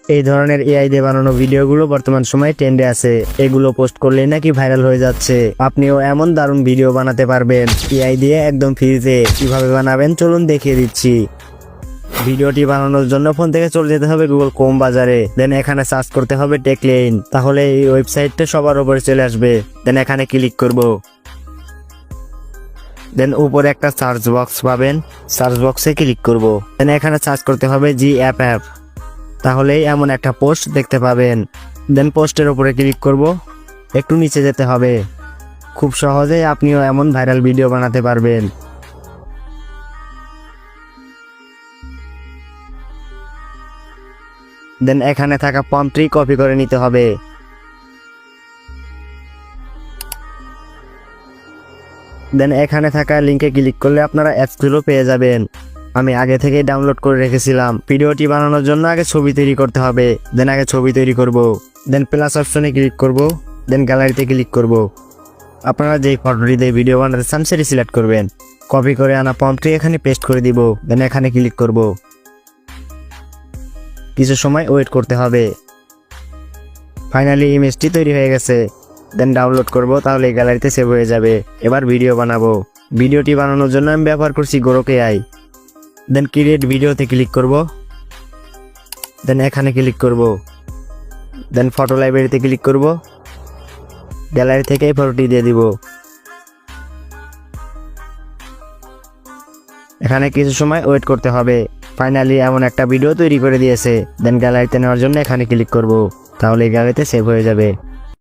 এই ধরনের এআই দিয়ে বানানো ভিডিওগুলো বর্তমান সময়ে ট্রেন্ডে আছে। এগুলো পোস্ট করলেই নাকি ভাইরাল হয়ে যাচ্ছে। আপনিও এমন দারুণ ভিডিও বানাতে পারবেন এআই দিয়ে একদম ফ্রিতে। কিভাবে বানাবেন চলুন দেখিয়ে দিচ্ছি। ভিডিওটি বানানোর জন্য ফোন থেকে চলে যেতে হবে গুগল ক্রোম বাজারে। দেন এখানে সার্চ করতে হবে টেকলেইন। তাহলে এই ওয়েবসাইটটা সবার উপরে চলে আসবে। দেন এখানে ক্লিক করব। দেন উপরে একটা সার্চ বক্স পাবেন, সার্চ বক্সে ক্লিক করব। দেন এখানে সার্চ করতে হবে জি অ্যাপ। তাহলেই এমন একটা পোস্ট দেখতে পাবেন। দেন পোস্টের উপরে ক্লিক করব। একটু নিচে যেতে হবে। খুব সহজেই আপনিও এমন ভাইরাল ভিডিও বানাতে পারবেন। দেন এখানে থাকা প্রম্পটটি কপি করে নিতে হবে। দেন এখানে থাকা লিঙ্কে ক্লিক করলে আপনারা অ্যাপসগুলো পেয়ে যাবেন। আমি আগে থেকে ডাউনলোড করে রেখেছিলাম। ভিডিওটি বানানোর জন্য আগে ছবি তৈরি করতে হবে। দেন আগে ছবি তৈরি করব। দেন প্লাস অপশনে ক্লিক করব। দেন গ্যালারিতে ক্লিক করব। আপনারা যেই ফটোটি দিয়ে ভিডিও বানাতে চান সেটি সিলেক্ট করবেন। কপি করে আনা প্রম্পটটি এখানে পেস্ট করে দিব। দেন এখানে ক্লিক করব। কিছু সময় ওয়েট করতে হবে। ফাইনালি ইমেজটি তৈরি হয়ে গেছে। দেন ডাউনলোড করব, তাহলে গ্যালারিতে সেভ হয়ে যাবে। এবার ভিডিও বানাবো। ভিডিওটি বানানোর জন্য আমি ব্যবহার করছি গ্রক এআই। দেন ক্রিয়েট ভিডিওতে ক্লিক করব। দেন এখানে ক্লিক করব। দেন ফটো লাইব্রেরিতে ক্লিক করব। গ্যালারি থেকে এই ফটোটি দিয়ে দিব। এখানে কিছু সময় ওয়েট করতে হবে। ফাইনালি এমন একটা ভিডিও তৈরি করে দিয়েছে। দেন গ্যালারিতে নেওয়ার জন্য এখানে ক্লিক করব, তাহলে গ্যালারিতে সেভ হয়ে যাবে।